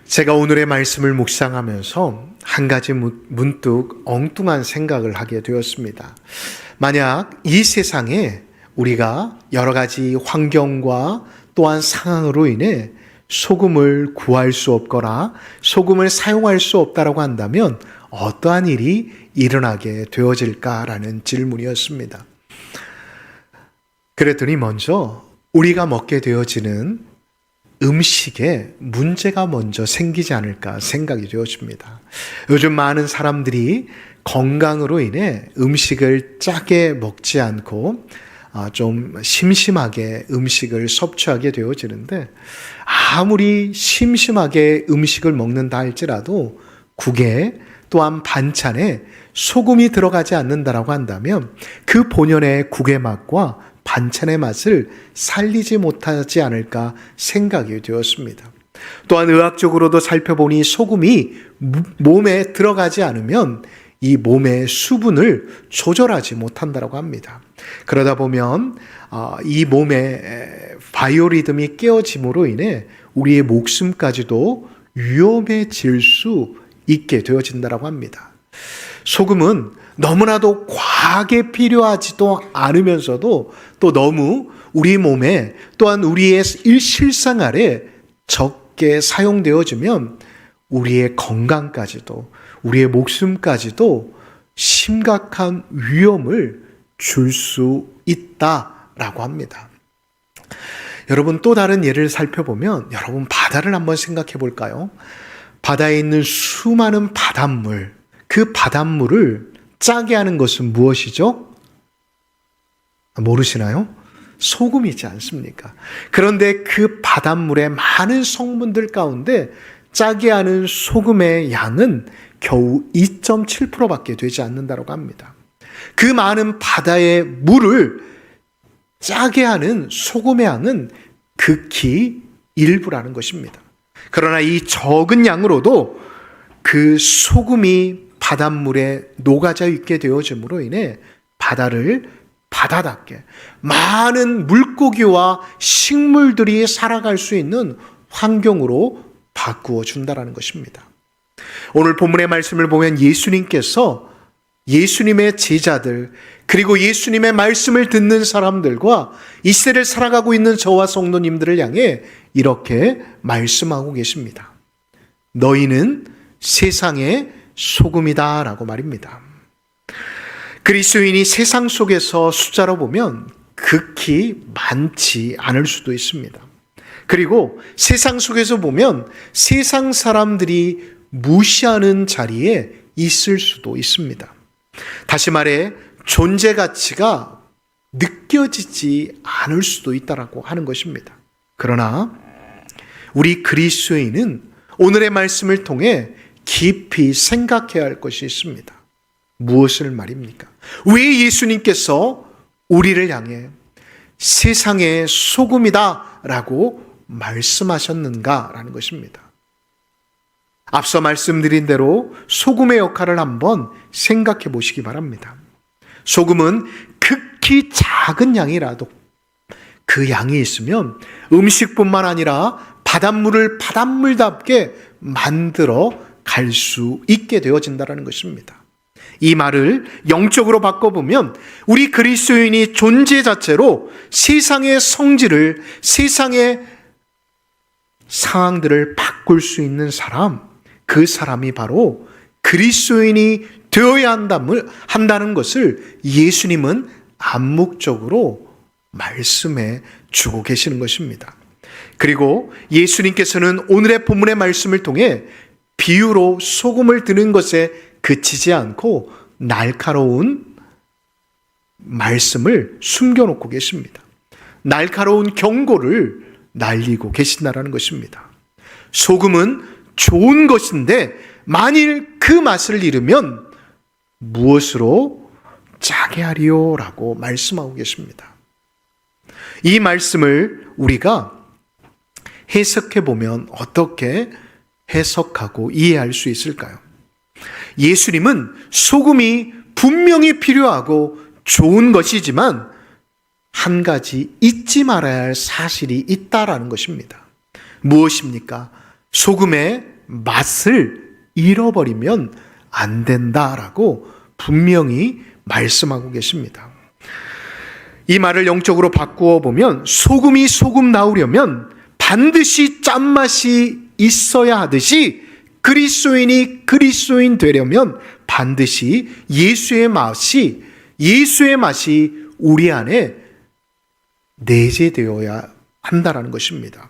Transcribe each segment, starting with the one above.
제가 오늘의 말씀을 묵상하면서 한 가지 문득 엉뚱한 생각을 하게 되었습니다. 만약 이 세상에 우리가 여러 가지 환경과 또한 상황으로 인해 소금을 구할 수 없거나 소금을 사용할 수 없다라고 한다면 어떠한 일이 일어나게 되어질까라는 질문이었습니다. 그랬더니 먼저 우리가 먹게 되어지는 음식에 문제가 먼저 생기지 않을까 생각이 되어집니다. 요즘 많은 사람들이 건강으로 인해 음식을 짜게 먹지 않고 좀 심심하게 음식을 섭취하게 되어지는데, 아무리 심심하게 음식을 먹는다 할지라도 국에 또한 반찬에 소금이 들어가지 않는다라고 한다면 그 본연의 국의 맛과 반찬의 맛을 살리지 못하지 않을까 생각이 되었습니다. 또한 의학적으로도 살펴보니 소금이 몸에 들어가지 않으면 이 몸의 수분을 조절하지 못한다고 합니다. 그러다 보면 이 몸의 바이오리듬이 깨어짐으로 인해 우리의 목숨까지도 위험해질 수 있게 되어진다고 합니다. 소금은 너무나도 과하게 필요하지도 않으면서도 또 너무 우리 몸에 또한 우리의 일상생활에 적게 사용되어지면 우리의 건강까지도 우리의 목숨까지도 심각한 위험을 줄 수 있다라고 합니다. 여러분, 또 다른 예를 살펴보면 여러분 바다를 한번 생각해 볼까요? 바다에 있는 수많은 바닷물, 그 바닷물을 짜게 하는 것은 무엇이죠? 모르시나요? 소금이지 않습니까? 그런데 그 바닷물의 많은 성분들 가운데 짜게 하는 소금의 양은 겨우 2.7%밖에 되지 않는다고 합니다. 그 많은 바다의 물을 짜게 하는 소금의 양은 극히 일부라는 것입니다. 그러나 이 적은 양으로도 그 소금이 바닷물에 녹아져 있게 되어짐으로 인해 바다를 바다답게 많은 물고기와 식물들이 살아갈 수 있는 환경으로 바꾸어 준다라는 것입니다. 오늘 본문의 말씀을 보면 예수님께서 예수님의 제자들 그리고 예수님의 말씀을 듣는 사람들과 이 시대를 살아가고 있는 저와 성도님들을 향해 이렇게 말씀하고 계십니다. 너희는 세상의 소금이다 라고 말입니다. 그리스도인이 세상 속에서 숫자로 보면 극히 많지 않을 수도 있습니다. 그리고 세상 속에서 보면 세상 사람들이 무시하는 자리에 있을 수도 있습니다. 다시 말해 존재 가치가 느껴지지 않을 수도 있다라고 하는 것입니다. 그러나 우리 그리스도인은 오늘의 말씀을 통해 깊이 생각해야 할 것이 있습니다. 무엇을 말입니까? 왜 예수님께서 우리를 향해 세상의 소금이다 라고 말씀하셨는가라는 것입니다. 앞서 말씀드린 대로 소금의 역할을 한번 생각해 보시기 바랍니다. 소금은 극히 작은 양이라도 그 양이 있으면 음식뿐만 아니라 바닷물을 바닷물답게 만들어 갈 수 있게 되어진다는 것입니다. 이 말을 영적으로 바꿔보면 우리 그리스도인이 존재 자체로 세상의 성질을, 세상의 상황들을 바꿀 수 있는 사람, 그 사람이 바로 그리스도인이 되어야 한다는 것을 예수님은 암묵적으로 말씀해 주고 계시는 것입니다. 그리고 예수님께서는 오늘의 본문의 말씀을 통해 비유로 소금을 드는 것에 그치지 않고 날카로운 말씀을 숨겨놓고 계십니다. 날카로운 경고를 날리고 계신다는 것입니다. 소금은 좋은 것인데 만일 그 맛을 잃으면 무엇으로 짜게 하리요? 라고 말씀하고 계십니다. 이 말씀을 우리가 해석해 보면 어떻게 해석하고 이해할 수 있을까요? 예수님은 소금이 분명히 필요하고 좋은 것이지만 한 가지 잊지 말아야 할 사실이 있다라는 것입니다. 무엇입니까? 소금에 맛을 잃어버리면 안 된다라고 분명히 말씀하고 계십니다. 이 말을 영적으로 바꾸어 보면 소금이 소금 나오려면 반드시 짠맛이 있어야 하듯이 그리스도인이 그리스도인 되려면 반드시 예수의 맛이 우리 안에 내재되어야 한다라는 것입니다.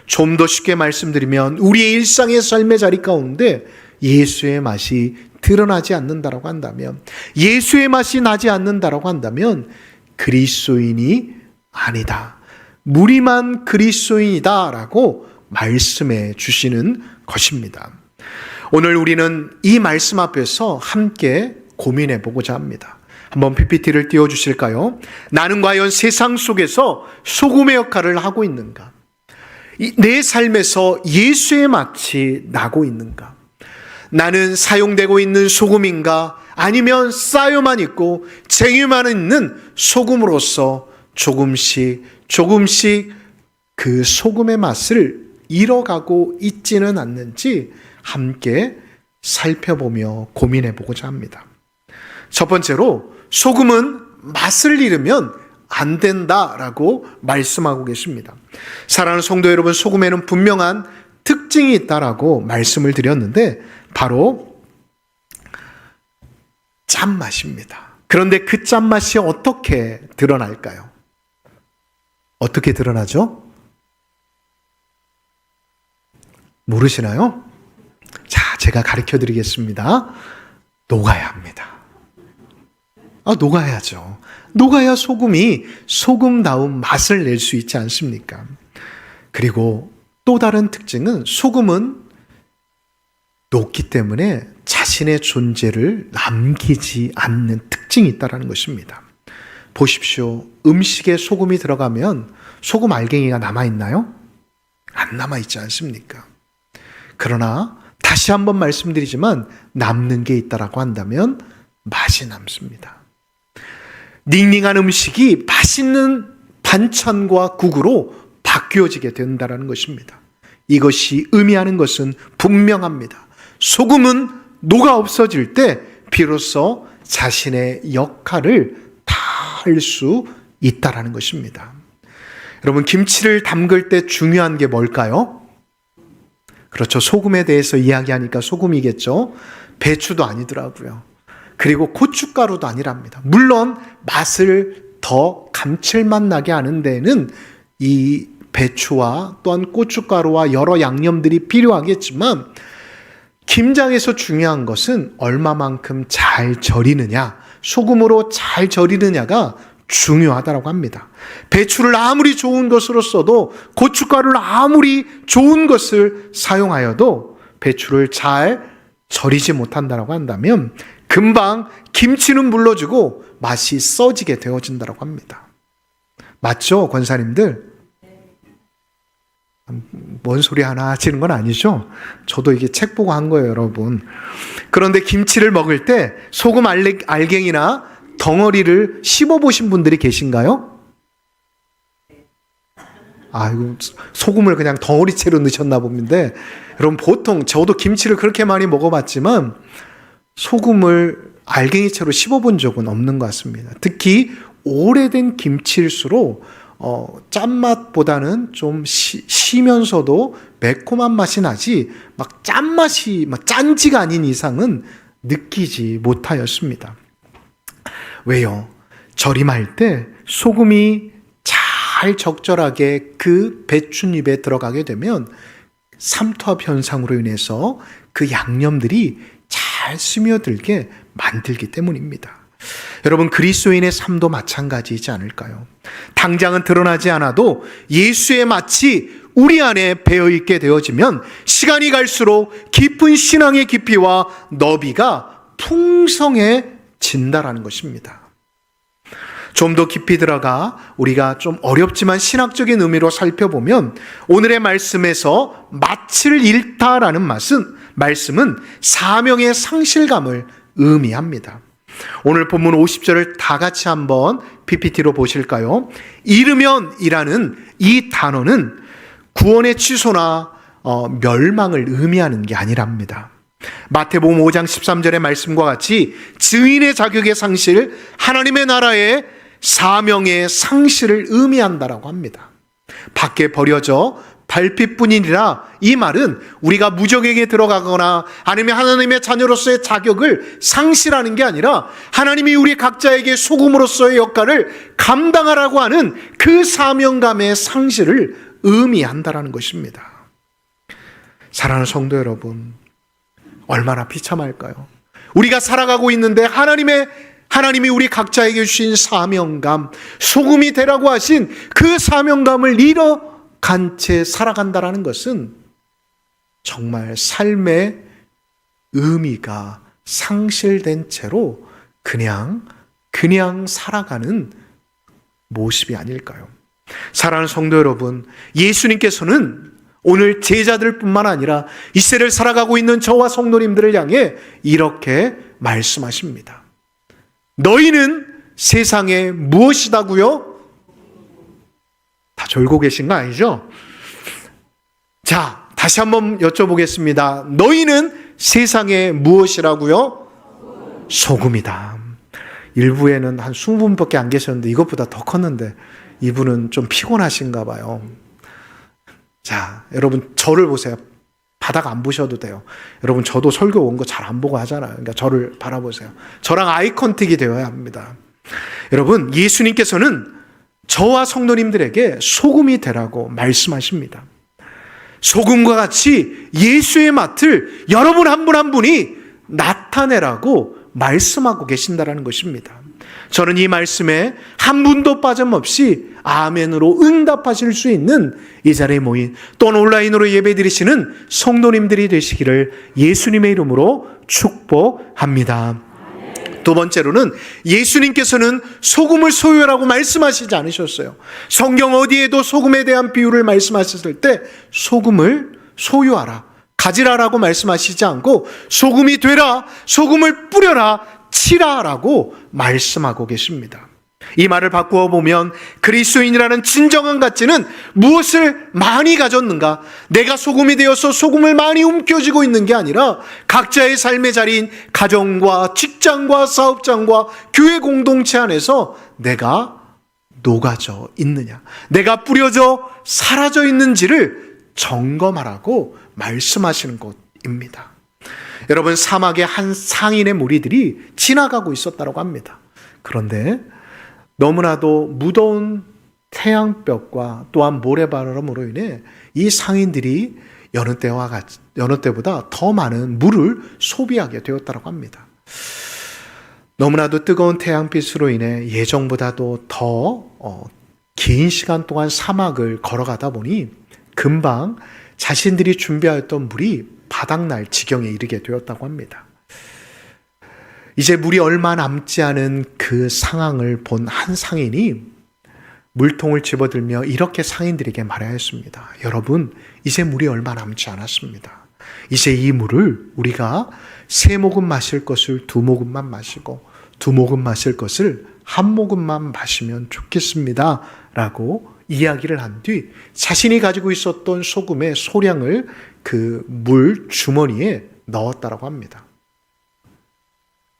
좀 더 쉽게 말씀드리면 우리의 일상의 삶의 자리 가운데 예수의 맛이 드러나지 않는다라고 한다면, 예수의 맛이 나지 않는다라고 한다면 그리스도인이 아니다, 무리만 그리스도인이다라고 말씀해 주시는 것입니다. 오늘 우리는 이 말씀 앞에서 함께 고민해 보고자 합니다. 한번 PPT를 띄워주실까요? 나는 과연 세상 속에서 소금의 역할을 하고 있는가? 내 삶에서 예수의 맛이 나고 있는가? 나는 사용되고 있는 소금인가? 아니면 쌓여만 있고 쟁여만 있는 소금으로서 조금씩 그 소금의 맛을 잃어가고 있지는 않는지 함께 살펴보며 고민해 보고자 합니다. 첫 번째로 소금은 맛을 잃으면 안 된다라고 말씀하고 계십니다. 사랑하는 성도 여러분, 소금에는 분명한 특징이 있다라고 말씀을 드렸는데 바로 짠맛입니다. 그런데 그 짠맛이 어떻게 드러날까요? 어떻게 드러나죠? 모르시나요? 자, 제가 가르쳐 드리겠습니다. 녹아야 합니다. 녹아야죠. 녹아야 소금이 소금다운 맛을 낼 수 있지 않습니까? 그리고 또 다른 특징은 소금은 녹기 때문에 자신의 존재를 남기지 않는 특징이 있다는 것입니다. 보십시오. 음식에 소금이 들어가면 소금 알갱이가 남아있나요? 안 남아있지 않습니까? 그러나 다시 한번 말씀드리지만 남는 게 있다라고 한다면 맛이 남습니다. 닝닝한 음식이 맛있는 반찬과 국으로 바뀌어지게 된다는 것입니다. 이것이 의미하는 것은 분명합니다. 소금은 녹아 없어질 때 비로소 자신의 역할을 다할 수 있다는 것입니다. 여러분, 김치를 담글 때 중요한 게 뭘까요? 그렇죠. 소금에 대해서 이야기하니까 소금이겠죠. 배추도 아니더라고요. 그리고 고춧가루도 아니랍니다. 물론 맛을 더 감칠맛 나게 하는 데는 이 배추와 또한 고춧가루와 여러 양념들이 필요하겠지만 김장에서 중요한 것은 얼마만큼 잘 절이느냐, 소금으로 잘 절이느냐가 중요하다고 합니다. 배추를 아무리 좋은 것으로 써도, 고춧가루를 아무리 좋은 것을 사용하여도 배추를 잘 절이지 못한다고 한다면 금방 김치는 물러지고 맛이 써지게 되어진다고 합니다. 맞죠, 권사님들? 뭔 소리 하나 하시는 건 아니죠? 저도 이게 책 보고 한 거예요, 여러분. 그런데 김치를 먹을 때 소금 알갱이나 덩어리를 씹어보신 분들이 계신가요? 이거 소금을 그냥 덩어리채로 넣으셨나 봅니다. 여러분, 보통 저도 김치를 그렇게 많이 먹어봤지만 소금을 알갱이채로 씹어본 적은 없는 것 같습니다. 특히 오래된 김치일수록 짠맛보다는 좀 시면서도 매콤한 맛이 나지 막 짠맛이 짠지가 아닌 이상은 느끼지 못하였습니다. 왜요? 절임할 때 소금이 잘 적절하게 그 배춧잎에 들어가게 되면 삼투압 현상으로 인해서 그 양념들이 잘 스며들게 만들기 때문입니다. 여러분, 그리스도인의 삶도 마찬가지이지 않을까요? 당장은 드러나지 않아도 예수의 맛이 우리 안에 배어있게 되어지면 시간이 갈수록 깊은 신앙의 깊이와 너비가 풍성해진다라는 것입니다. 좀 더 깊이 들어가 우리가 좀 어렵지만 신학적인 의미로 살펴보면 오늘의 말씀에서 맛을 잃다라는 말씀은 사명의 상실감을 의미합니다. 오늘 본문 50절을 다 같이 한번 PPT로 보실까요? 잃으면이라는 이 단어는 구원의 취소나 멸망을 의미하는 게 아니랍니다. 마태복음 5장 13절의 말씀과 같이 증인의 자격의 상실, 하나님의 나라의 사명의 상실을 의미한다라고 합니다. 밖에 버려져 발핏뿐이니라, 이 말은 우리가 무적에게 들어가거나 아니면 하나님의 자녀로서의 자격을 상실하는 게 아니라 하나님이 우리 각자에게 소금으로서의 역할을 감당하라고 하는 그 사명감의 상실을 의미한다라는 것입니다. 사랑하는 성도 여러분, 얼마나 비참할까요? 우리가 살아가고 있는데 하나님이 우리 각자에게 주신 사명감, 소금이 되라고 하신 그 사명감을 잃어간 채 살아간다라는 것은 정말 삶의 의미가 상실된 채로 그냥 살아가는 모습이 아닐까요? 사랑하는 성도 여러분, 예수님께서는 오늘 제자들뿐만 아니라 이 세를 살아가고 있는 저와 성도님들을 향해 이렇게 말씀하십니다. 너희는 세상에 무엇이다고요? 다 졸고 계신 거 아니죠? 자, 다시 한번 여쭤보겠습니다. 너희는 세상에 무엇이라고요? 소금이다. 일부에는 한 20분밖에 안 계셨는데 이것보다 더 컸는데 이분은 좀 피곤하신가 봐요. 자, 여러분 저를 보세요. 바닥 안 보셔도 돼요. 여러분 저도 설교 온 거 잘 안 보고 하잖아요. 그러니까 저를 바라보세요. 저랑 아이 컨택이 되어야 합니다. 여러분, 예수님께서는 저와 성도님들에게 소금이 되라고 말씀하십니다. 소금과 같이 예수의 맛을 여러분 한 분 한 분이 나타내라고 말씀하고 계신다라는 것입니다. 저는 이 말씀에 한 분도 빠짐없이 아멘으로 응답하실 수 있는 이 자리에 모인 또는 온라인으로 예배드리시는 성도님들이 되시기를 예수님의 이름으로 축복합니다. 두 번째로는 예수님께서는 소금을 소유하라고 말씀하시지 않으셨어요. 성경 어디에도 소금에 대한 비유를 말씀하셨을 때 소금을 소유하라, 가지라라고 말씀하시지 않고 소금이 되라, 소금을 뿌려라, 치라라고 말씀하고 계십니다. 이 말을 바꾸어 보면 그리스도인이라는 진정한 가치는 무엇을 많이 가졌는가? 내가 소금이 되어서 소금을 많이 움켜쥐고 있는 게 아니라 각자의 삶의 자리인 가정과 직장과 사업장과 교회 공동체 안에서 내가 녹아져 있느냐, 내가 뿌려져 사라져 있는지를 점검하라고 말씀하시는 것입니다. 여러분, 사막에 한 상인의 무리들이 지나가고 있었다고 합니다. 그런데 너무나도 무더운 태양볕과 또한 모래바람으로 인해 이 상인들이 여느 때보다 더 많은 물을 소비하게 되었다고 합니다. 너무나도 뜨거운 태양빛으로 인해 예정보다도 더 긴 시간 동안 사막을 걸어가다 보니 금방 자신들이 준비하였던 물이 바닥날 지경에 이르게 되었다고 합니다. 이제 물이 얼마 남지 않은 그 상황을 본 한 상인이 물통을 집어들며 이렇게 상인들에게 말하였습니다. 여러분, 이제 물이 얼마 남지 않았습니다. 이제 이 물을 우리가 3모금 마실 것을 2모금만 마시고 2모금 마실 것을 1모금만 마시면 좋겠습니다 라고 이야기를 한 뒤 자신이 가지고 있었던 소금의 소량을 그 물 주머니에 넣었다고 합니다.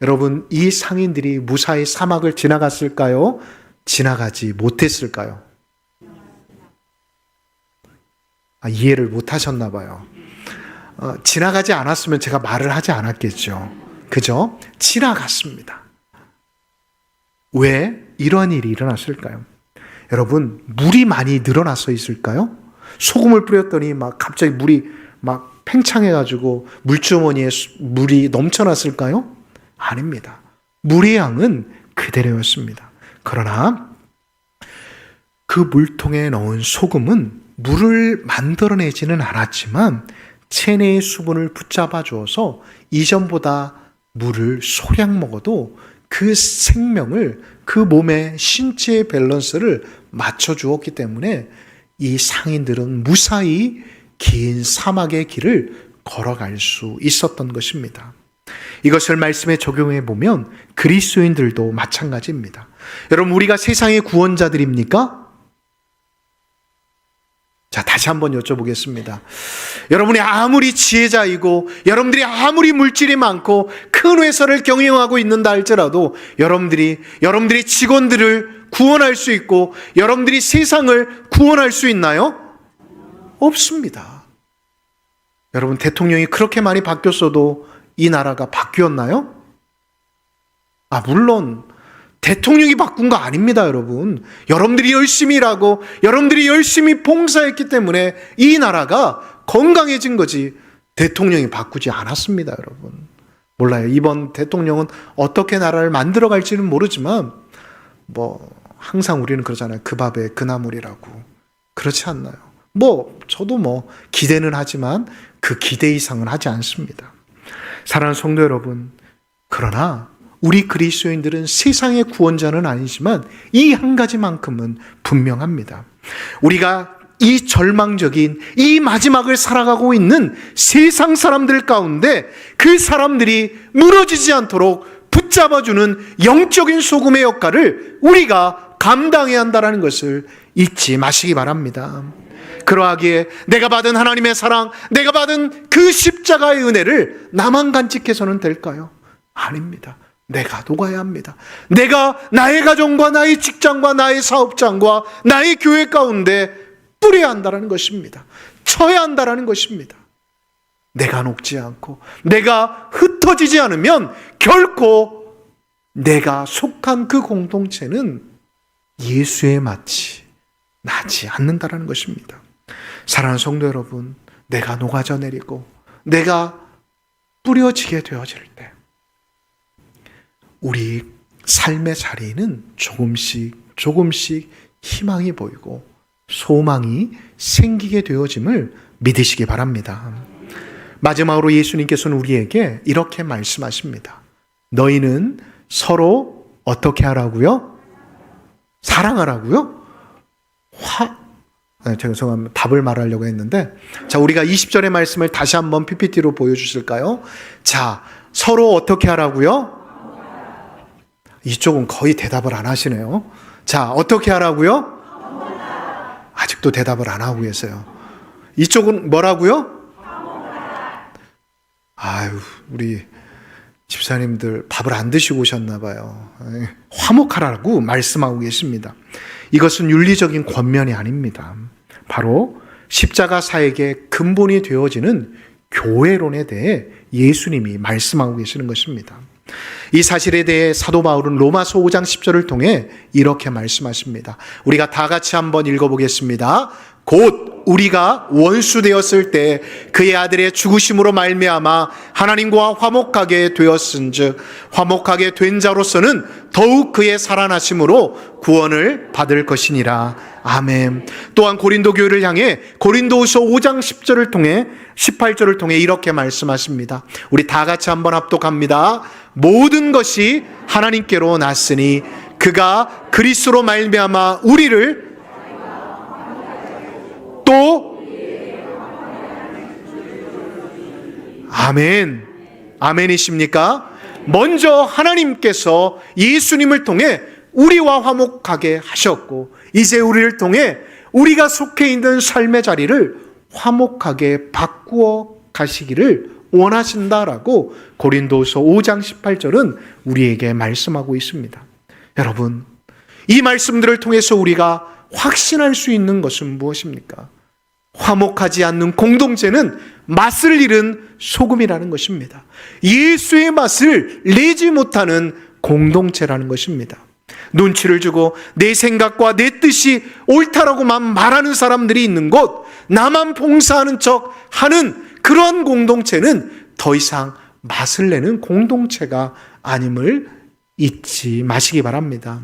여러분, 이 상인들이 무사히 사막을 지나갔을까요? 지나가지 못했을까요? 이해를 못하셨나 봐요. 지나가지 않았으면 제가 말을 하지 않았겠죠. 그죠? 지나갔습니다. 왜 이러한 일이 일어났을까요? 여러분, 물이 많이 늘어나서 있을까요? 소금을 뿌렸더니 막 갑자기 물이 막 팽창해가지고 물주머니에 물이 넘쳐났을까요? 아닙니다. 물의 양은 그대로였습니다. 그러나 그 물통에 넣은 소금은 물을 만들어내지는 않았지만 체내의 수분을 붙잡아 주어서 이전보다 물을 소량 먹어도 그 생명을, 그 몸의 신체의 밸런스를 맞춰 주었기 때문에 이 상인들은 무사히 긴 사막의 길을 걸어갈 수 있었던 것입니다. 이것을 말씀에 적용해 보면 그리스도인들도 마찬가지입니다. 여러분, 우리가 세상의 구원자들입니까? 자, 다시 한번 여쭤보겠습니다. 여러분이 아무리 지혜자이고 여러분들이 아무리 물질이 많고 큰 회사를 경영하고 있는다 할지라도 여러분들이 직원들을 구원할 수 있고 여러분들이 세상을 구원할 수 있나요? 없습니다. 여러분, 대통령이 그렇게 많이 바뀌었어도 이 나라가 바뀌었나요? 물론 대통령이 바꾼 거 아닙니다, 여러분. 여러분들이 열심히 일하고 여러분들이 열심히 봉사했기 때문에 이 나라가 건강해진 거지 대통령이 바꾸지 않았습니다, 여러분. 몰라요. 이번 대통령은 어떻게 나라를 만들어 갈지는 모르지만 항상 우리는 그러잖아요. 그 밥에 그 나물이라고. 그렇지 않나요? 저도 기대는 하지만 그 기대 이상은 하지 않습니다. 사랑하는 성도 여러분, 그러나 우리 그리스도인들은 세상의 구원자는 아니지만 이 한 가지만큼은 분명합니다. 우리가 이 절망적인 이 마지막을 살아가고 있는 세상 사람들 가운데 그 사람들이 무너지지 않도록 붙잡아주는 영적인 소금의 역할을 우리가 감당해야 한다는 것을 잊지 마시기 바랍니다. 그러하기에 내가 받은 하나님의 사랑, 내가 받은 그 십자가의 은혜를 나만 간직해서는 될까요? 아닙니다. 내가 녹아야 합니다. 내가 나의 가정과 나의 직장과 나의 사업장과 나의 교회 가운데 뿌려야 한다는 것입니다. 쳐야 한다는 것입니다. 내가 녹지 않고 내가 흩어지지 않으면 결코 내가 속한 그 공동체는 예수의 맛이 나지 않는다는 것입니다. 사랑하는 성도 여러분, 내가 녹아져 내리고 내가 뿌려지게 되어질 때 우리 삶의 자리에는 조금씩 희망이 보이고 소망이 생기게 되어짐을 믿으시기 바랍니다. 마지막으로 예수님께서는 우리에게 이렇게 말씀하십니다. 너희는 서로 어떻게 하라고요? 사랑하라고요? 죄송합니다. 답을 말하려고 했는데, 자, 우리가 20절의 말씀을 다시 한번 PPT로 보여주실까요? 자, 서로 어떻게 하라고요? 이쪽은 거의 대답을 안 하시네요. 자, 어떻게 하라고요? 아직도 대답을 안 하고 계세요. 이쪽은 뭐라고요? 우리 집사님들 밥을 안 드시고 오셨나 봐요. 화목하라고 말씀하고 계십니다. 이것은 윤리적인 권면이 아닙니다. 바로 십자가 사역의 근본이 되어지는 교회론에 대해 예수님이 말씀하고 계시는 것입니다. 이 사실에 대해 사도 바울은 로마서 5장 10절을 통해 이렇게 말씀하십니다. 우리가 다 같이 한번 읽어보겠습니다. 곧 우리가 원수 되었을 때 그의 아들의 죽으심으로 말미암아 하나님과 화목하게 되었은즉 화목하게 된 자로서는 더욱 그의 살아나심으로 구원을 받을 것이니라. 아멘. 또한 고린도 교회를 향해 고린도후서 5장 10절을 통해 18절을 통해 이렇게 말씀하십니다. 우리 다 같이 한번 합독합니다. 모든 것이 하나님께로 났으니 그가 그리스도로 말미암아 우리를 또 아멘. 아멘이십니까? 먼저 하나님께서 예수님을 통해 우리와 화목하게 하셨고 이제 우리를 통해 우리가 속해 있는 삶의 자리를 화목하게 바꾸어 가시기를 원하신다라고 고린도서 5장 18절은 우리에게 말씀하고 있습니다. 여러분, 이 말씀들을 통해서 우리가 확신할 수 있는 것은 무엇입니까? 화목하지 않는 공동체는 맛을 잃은 소금이라는 것입니다. 예수의 맛을 내지 못하는 공동체라는 것입니다. 눈치를 주고 내 생각과 내 뜻이 옳다라고만 말하는 사람들이 있는 곳, 나만 봉사하는 척 하는 그러한 공동체는 더 이상 맛을 내는 공동체가 아님을 잊지 마시기 바랍니다.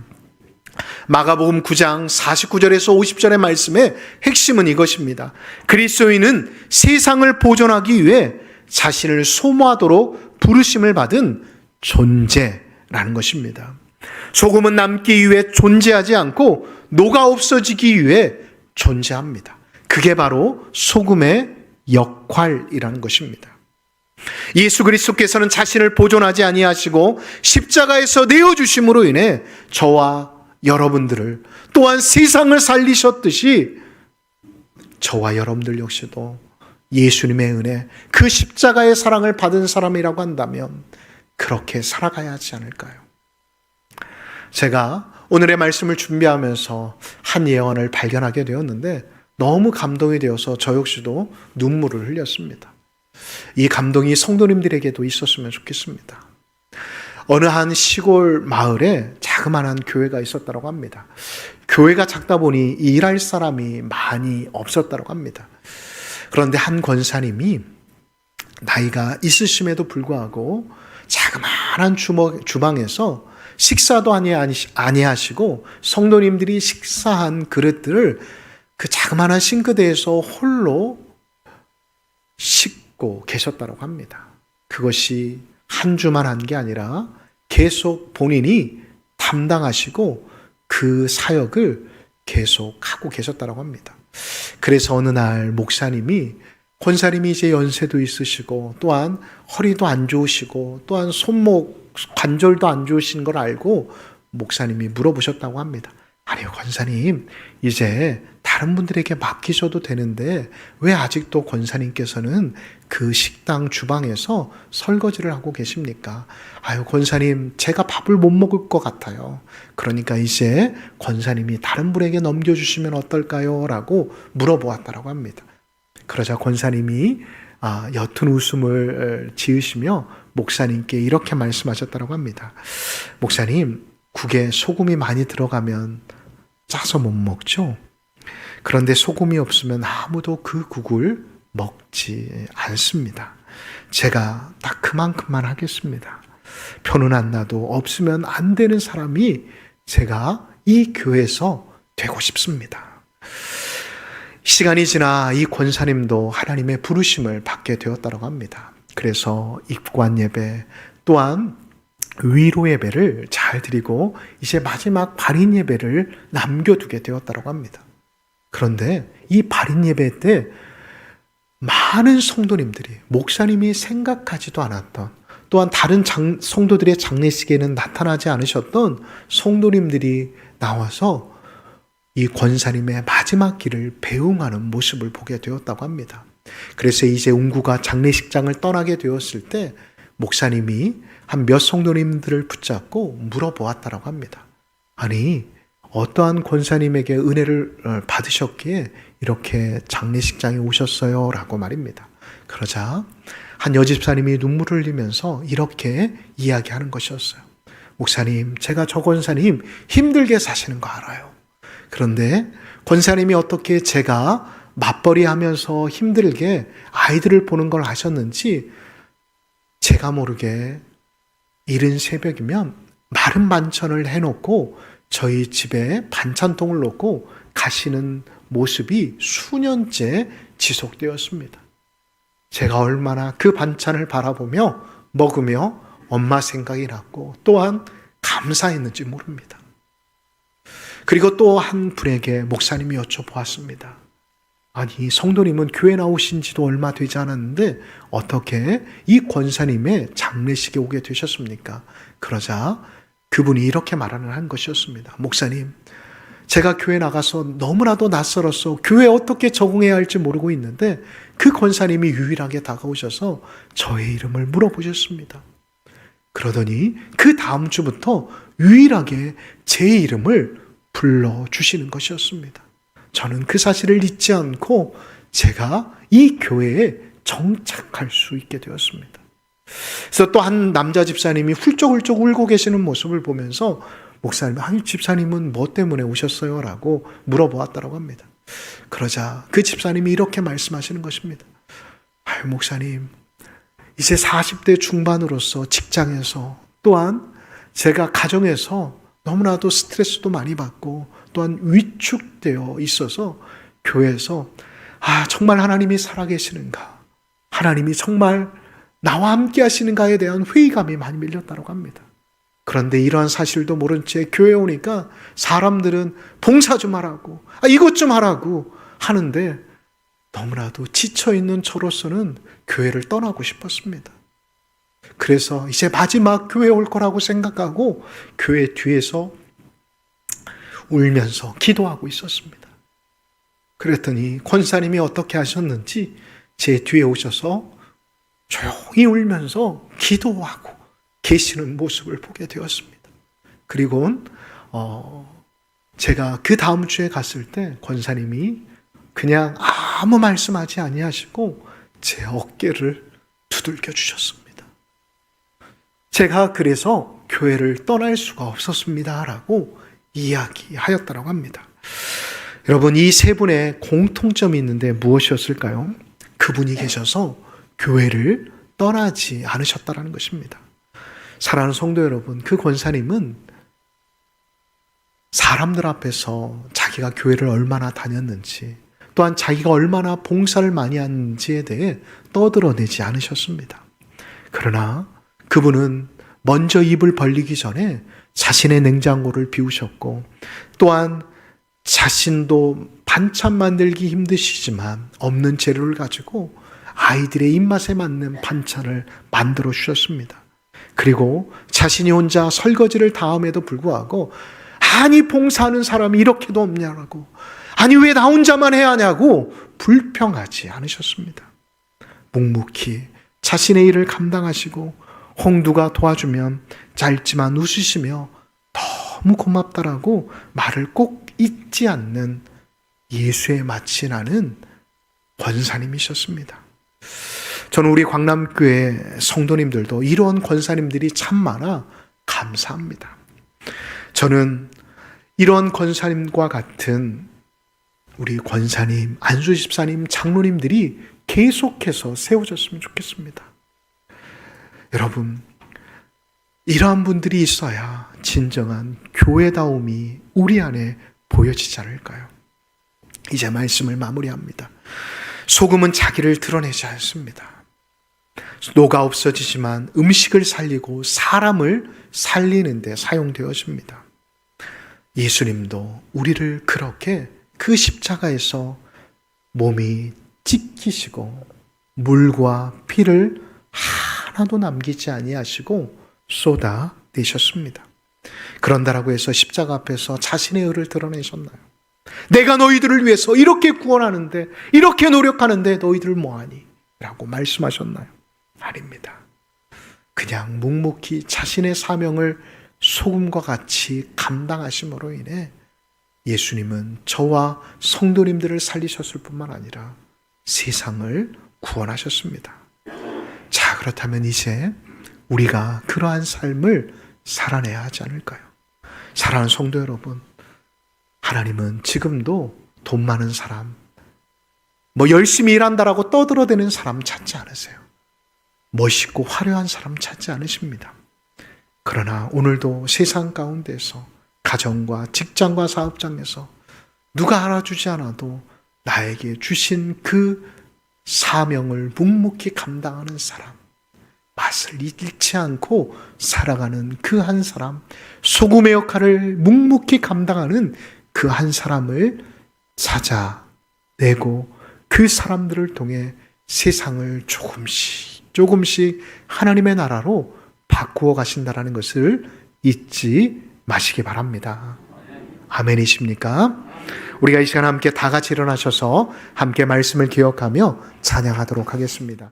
마가복음 9장 49절에서 50절의 말씀의 핵심은 이것입니다. 그리스도인은 세상을 보존하기 위해 자신을 소모하도록 부르심을 받은 존재라는 것입니다. 소금은 남기 위해 존재하지 않고 녹아 없어지기 위해 존재합니다. 그게 바로 소금의 역할이라는 것입니다. 예수 그리스도께서는 자신을 보존하지 아니하시고 십자가에서 내어주심으로 인해 저와 여러분들을 또한 세상을 살리셨듯이 저와 여러분들 역시도 예수님의 은혜, 그 십자가의 사랑을 받은 사람이라고 한다면 그렇게 살아가야 하지 않을까요? 제가 오늘의 말씀을 준비하면서 한 예언을 발견하게 되었는데 너무 감동이 되어서 저 역시도 눈물을 흘렸습니다. 이 감동이 성도님들에게도 있었으면 좋겠습니다. 어느 한 시골 마을에 자그마한 교회가 있었다고 합니다. 교회가 작다 보니 일할 사람이 많이 없었다고 합니다. 그런데 한 권사님이 나이가 있으심에도 불구하고 자그마한 주방에서 식사도 아니하시고 성도님들이 식사한 그릇들을 그 자그마한 싱크대에서 홀로 씻고 계셨다고 합니다. 그것이 한 주만 한 게 아니라 계속 본인이 담당하시고 그 사역을 계속 하고 계셨다고 합니다. 그래서 어느 날 목사님이, 권사님이 이제 연세도 있으시고 또한 허리도 안 좋으시고 또한 손목 관절도 안 좋으신 걸 알고 목사님이 물어보셨다고 합니다. 아니요, 권사님, 이제 다른 분들에게 맡기셔도 되는데 왜 아직도 권사님께서는 그 식당 주방에서 설거지를 하고 계십니까? 아유, 권사님, 제가 밥을 못 먹을 것 같아요. 그러니까 이제 권사님이 다른 분에게 넘겨주시면 어떨까요? 라고 물어보았다고 합니다. 그러자 권사님이 옅은 웃음을 지으시며 목사님께 이렇게 말씀하셨다고 합니다. 목사님, 국에 소금이 많이 들어가면 짜서 못 먹죠? 그런데 소금이 없으면 아무도 그 국을 먹지 않습니다. 제가 딱 그만큼만 하겠습니다. 표는 안 나도 없으면 안 되는 사람이 제가 이 교회에서 되고 싶습니다. 시간이 지나 이 권사님도 하나님의 부르심을 받게 되었다고 합니다. 그래서 입관 예배 또한 위로 예배를 잘 드리고 이제 마지막 발인 예배를 남겨두게 되었다고 합니다. 그런데 이 발인 예배 때 많은 성도님들이 목사님이 생각하지도 않았던, 또한 다른 성도들의 장례식에는 나타나지 않으셨던 성도님들이 나와서 이 권사님의 마지막 길을 배웅하는 모습을 보게 되었다고 합니다. 그래서 이제 운구가 장례식장을 떠나게 되었을 때 목사님이 한 몇 성도님들을 붙잡고 물어보았다고 합니다. 아니, 어떠한 권사님에게 은혜를 받으셨기에 이렇게 장례식장에 오셨어요? 라고 말입니다. 그러자 한 여집사님이 눈물을 흘리면서 이렇게 이야기하는 것이었어요. 목사님, 제가 저 권사님 힘들게 사시는 거 알아요. 그런데 권사님이 어떻게 제가 맞벌이 하면서 힘들게 아이들을 보는 걸 아셨는지 제가 모르게 이른 새벽이면 마른 반찬을 해놓고 저희 집에 반찬통을 놓고 가시는 모습이 수년째 지속되었습니다. 제가 얼마나 그 반찬을 바라보며 먹으며 엄마 생각이 났고 또한 감사했는지 모릅니다. 그리고 또 한 분에게 목사님이 여쭤보았습니다. 아니, 성도님은 교회 나오신 지도 얼마 되지 않았는데 어떻게 이 권사님의 장례식에 오게 되셨습니까? 그러자 그분이 이렇게 말하는 한 것이었습니다. 목사님, 제가 교회 나가서 너무나도 낯설어서 교회에 어떻게 적응해야 할지 모르고 있는데 그 권사님이 유일하게 다가오셔서 저의 이름을 물어보셨습니다. 그러더니 그 다음 주부터 유일하게 제 이름을 불러주시는 것이었습니다. 저는 그 사실을 잊지 않고 제가 이 교회에 정착할 수 있게 되었습니다. 그래서 또 한 남자 집사님이 훌쩍훌쩍 울고 계시는 모습을 보면서 목사님, 아니 집사님은 뭐 때문에 오셨어요? 라고 물어보았다고 합니다. 그러자 그 집사님이 이렇게 말씀하시는 것입니다. 아유, 목사님, 이제 40대 중반으로서 직장에서 또한 제가 가정에서 너무나도 스트레스도 많이 받고 또한 위축되어 있어서 교회에서 정말 하나님이 살아계시는가, 하나님이 정말 나와 함께 하시는가에 대한 회의감이 많이 밀렸다고 합니다. 그런데 이러한 사실도 모른 채 교회에 오니까 사람들은 봉사 좀 하라고, 이것 좀 하라고 하는데 너무나도 지쳐있는 저로서는 교회를 떠나고 싶었습니다. 그래서 이제 마지막 교회에 올 거라고 생각하고 교회 뒤에서 울면서 기도하고 있었습니다. 그랬더니 권사님이 어떻게 하셨는지 제 뒤에 오셔서 조용히 울면서 기도하고 계시는 모습을 보게 되었습니다. 그리고 제가 그 다음 주에 갔을 때 권사님이 그냥 아무 말씀하지 아니하시고 제 어깨를 두들겨 주셨습니다. 제가 그래서 교회를 떠날 수가 없었습니다 라고 이야기하였다고 합니다. 여러분, 이 세 분의 공통점이 있는데 무엇이었을까요? 그분이 계셔서 교회를 떠나지 않으셨다는 것입니다. 사랑하는 성도 여러분, 그 권사님은 사람들 앞에서 자기가 교회를 얼마나 다녔는지, 또한 자기가 얼마나 봉사를 많이 했는지에 대해 떠들어내지 않으셨습니다. 그러나 그분은 먼저 입을 벌리기 전에 자신의 냉장고를 비우셨고, 또한 자신도 반찬 만들기 힘드시지만 없는 재료를 가지고 아이들의 입맛에 맞는 반찬을 만들어 주셨습니다. 그리고 자신이 혼자 설거지를 다 함에도 불구하고 아니 봉사하는 사람이 이렇게도 없냐고, 아니 왜 나 혼자만 해야 하냐고 불평하지 않으셨습니다. 묵묵히 자신의 일을 감당하시고 홍두가 도와주면 짧지만 웃으시며 너무 고맙다라고 말을 꼭 잊지 않는 예수의 맛이 나는 권사님이셨습니다. 저는 우리 광남교회 성도님들도 이런 권사님들이 참 많아 감사합니다. 저는 이런 권사님과 같은 우리 권사님, 안수집사님, 장로님들이 계속해서 세워졌으면 좋겠습니다. 여러분, 이러한 분들이 있어야 진정한 교회다움이 우리 안에 보여지지 않을까요? 이제 말씀을 마무리합니다. 소금은 자기를 드러내지 않습니다. 녹아 없어지지만 음식을 살리고 사람을 살리는 데 사용되어집니다. 예수님도 우리를 그렇게 그 십자가에서 몸이 찢기시고 물과 피를 하나도 남기지 아니하시고 쏟아내셨습니다. 그런다라고 해서 십자가 앞에서 자신의 의를 드러내셨나요? 내가 너희들을 위해서 이렇게 구원하는데, 이렇게 노력하는데 너희들 뭐하니? 라고 말씀하셨나요? 아닙니다. 그냥 묵묵히 자신의 사명을 소금과 같이 감당하심으로 인해 예수님은 저와 성도님들을 살리셨을 뿐만 아니라 세상을 구원하셨습니다. 자, 그렇다면 이제 우리가 그러한 삶을 살아내야 하지 않을까요? 사랑하는 성도 여러분, 하나님은 지금도 돈 많은 사람, 열심히 일한다라고 떠들어대는 사람 찾지 않으세요. 멋있고 화려한 사람 찾지 않으십니다. 그러나 오늘도 세상 가운데서 가정과 직장과 사업장에서 누가 알아주지 않아도 나에게 주신 그 사명을 묵묵히 감당하는 사람, 맛을 잃지 않고 살아가는 그 한 사람, 소금의 역할을 묵묵히 감당하는 그 한 사람을 찾아내고 그 사람들을 통해 세상을 조금씩 하나님의 나라로 바꾸어 가신다는 것을 잊지 마시기 바랍니다. 아멘이십니까? 우리가 이 시간 함께 다 같이 일어나셔서 함께 말씀을 기억하며 찬양하도록 하겠습니다.